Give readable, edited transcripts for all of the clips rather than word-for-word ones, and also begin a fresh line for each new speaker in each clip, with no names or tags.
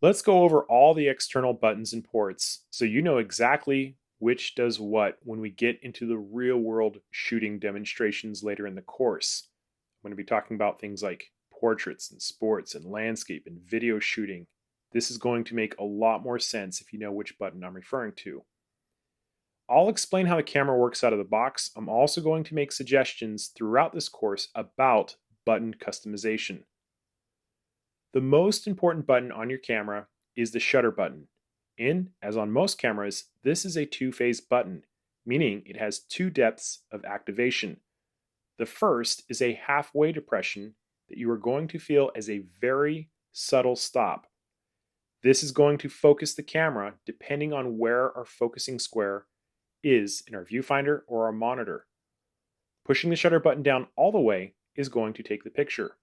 Let's go over all the external buttons and ports so you know exactly which does what when we get into the real world shooting demonstrations later in the course. I'm going to be talking about things like portraits and sports and landscape and video shooting. This is going to make a lot more sense if you know which button I'm referring to. I'll explain how the camera works out of the box. I'm also going to make suggestions throughout this course about button customization. The most important button on your camera is the shutter button. As on most cameras, this is a two-phase button, meaning it has two depths of activation. The first is a halfway depression that you are going to feel as a very subtle stop. This is going to focus the camera depending on where our focusing square is in our viewfinder or our monitor. Pushing the shutter button down all the way is going to take the picture.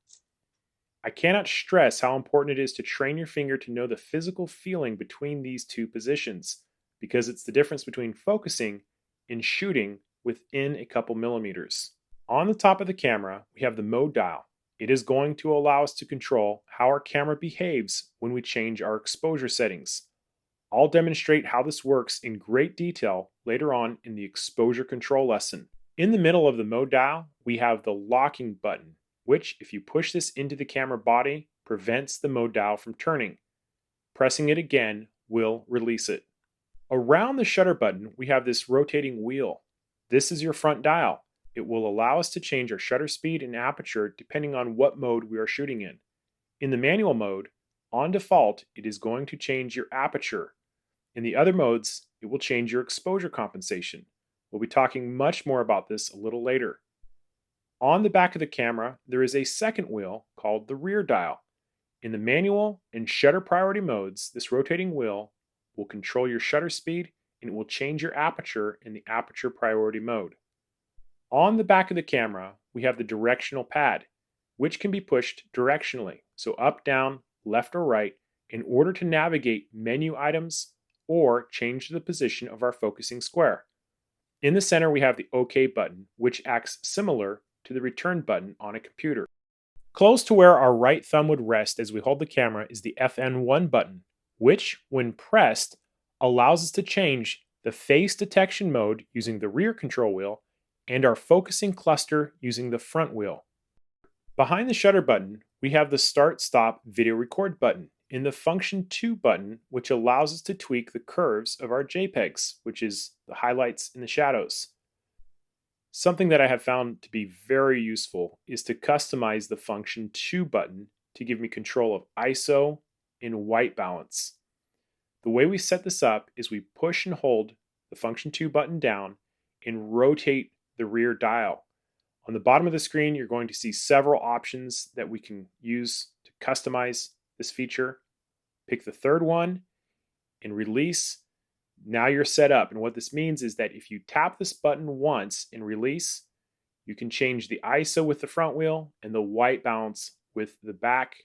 I cannot stress how important it is to train your finger to know the physical feeling between these two positions, because it's the difference between focusing and shooting within a couple millimeters. On the top of the camera, we have the mode dial. It is going to allow us to control how our camera behaves when we change our exposure settings. I'll demonstrate how this works in great detail later on in the exposure control lesson. In the middle of the mode dial, we have the locking button, which, if you push this into the camera body, prevents the mode dial from turning. Pressing it again will release it. Around the shutter button, we have this rotating wheel. This is your front dial. It will allow us to change our shutter speed and aperture depending on what mode we are shooting in. In the manual mode, on default, it is going to change your aperture. In the other modes, it will change your exposure compensation. We'll be talking much more about this a little later. On the back of the camera, there is a second wheel called the rear dial. In the manual and shutter priority modes, this rotating wheel will control your shutter speed and it will change your aperture in the aperture priority mode. On the back of the camera, we have the directional pad, which can be pushed directionally, so up, down, left, or right, in order to navigate menu items or change the position of our focusing square. In the center, we have the OK button, which acts similar to the return button on a computer. Close to where our right thumb would rest as we hold the camera is the FN1 button, which, when pressed, allows us to change the face detection mode using the rear control wheel and our focusing cluster using the front wheel. Behind the shutter button, we have the start-stop video record button in the function 2 button, which allows us to tweak the curves of our JPEGs, which is the highlights and the shadows. Something that I have found to be very useful is to customize the function 2 button to give me control of ISO and white balance. The way we set this up is we push and hold the function 2 button down and rotate the rear dial. On the bottom of the screen, you're going to see several options that we can use to customize this feature. Pick the third one and release. Now you're set up. And what this means is that if you tap this button once and release, you can change the ISO with the front wheel and the white balance with the back.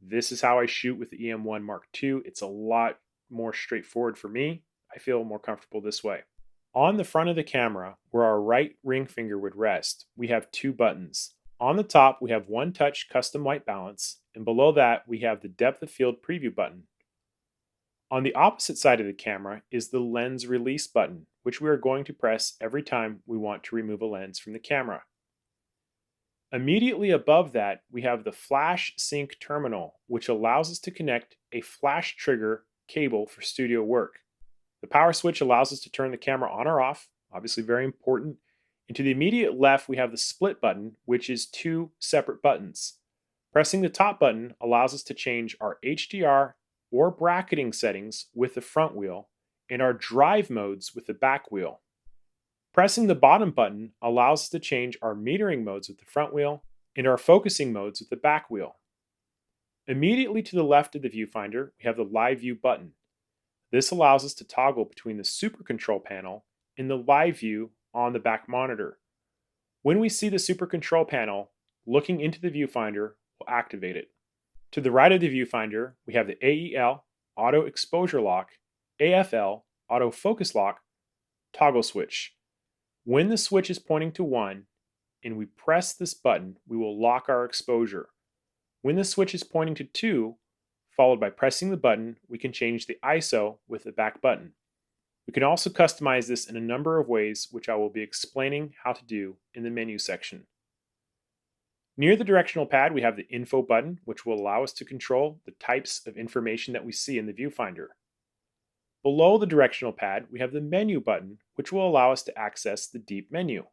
This is how I shoot with the EM1 Mark II. It's a lot more straightforward for me. I feel more comfortable this way. On the front of the camera, where our right ring finger would rest, we have two buttons. On the top, we have one touch custom white balance, and below that, we have the depth of field preview button. On the opposite side of the camera is the lens release button, which we are going to press every time we want to remove a lens from the camera. Immediately above that, we have the flash sync terminal, which allows us to connect a flash trigger cable for studio work. The power switch allows us to turn the camera on or off, obviously very important. And to the immediate left, we have the split button, which is two separate buttons. Pressing the top button allows us to change our HDR or bracketing settings with the front wheel and our drive modes with the back wheel. Pressing the bottom button allows us to change our metering modes with the front wheel and our focusing modes with the back wheel. Immediately to the left of the viewfinder, we have the live view button. This allows us to toggle between the super control panel and the live view on the back monitor. When we see the super control panel, looking into the viewfinder will activate it. To the right of the viewfinder, we have the AEL, Auto Exposure Lock, AFL, Auto Focus Lock, toggle switch. When the switch is pointing to 1 and we press this button, we will lock our exposure. When the switch is pointing to 2, followed by pressing the button, we can change the ISO with the back button. We can also customize this in a number of ways, which I will be explaining how to do in the menu section. Near the directional pad, we have the Info button, which will allow us to control the types of information that we see in the viewfinder. Below the directional pad, we have the Menu button, which will allow us to access the deep menu.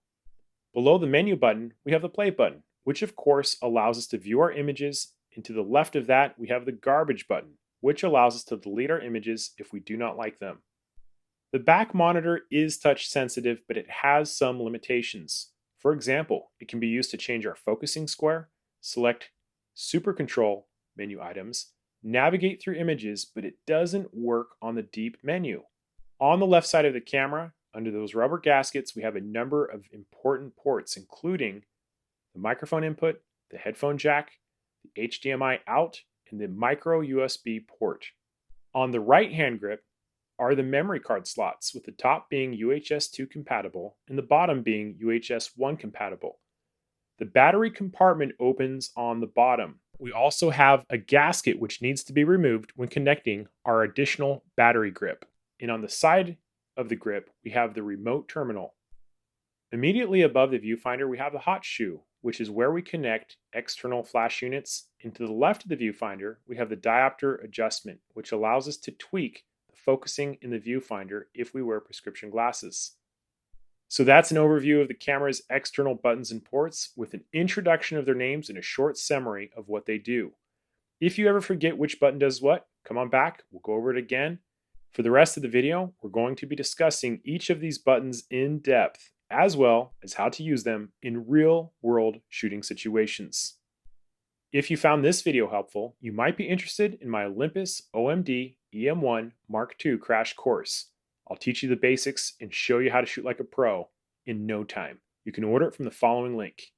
Below the Menu button, we have the Play button, which of course allows us to view our images, and to the left of that, we have the Garbage button, which allows us to delete our images if we do not like them. The back monitor is touch sensitive, but it has some limitations. For example, it can be used to change our focusing square, select super control menu items, navigate through images, but it doesn't work on the deep menu. On the left side of the camera, under those rubber gaskets, we have a number of important ports, including the microphone input, the headphone jack, the HDMI out, and the micro USB port. On the right-hand grip are the memory card slots, with the top being UHS 2 compatible and the bottom being UHS 1 compatible. The battery compartment opens on the bottom. We also have a gasket which needs to be removed when connecting our additional battery grip. And on the side of the grip, we have the remote terminal. Immediately above the viewfinder, we have the hot shoe, which is where we connect external flash units. And to the left of the viewfinder, we have the diopter adjustment, which allows us to tweak the focusing in the viewfinder if we wear prescription glasses. So that's an overview of the camera's external buttons and ports, with an introduction of their names and a short summary of what they do. If you ever forget which button does what, come on back, we'll go over it again. For the rest of the video, we're going to be discussing each of these buttons in depth, as well as how to use them in real-world shooting situations. If you found this video helpful, you might be interested in my Olympus OMD EM1 Mark II crash course. I'll teach you the basics and show you how to shoot like a pro in no time. You can order it from the following link.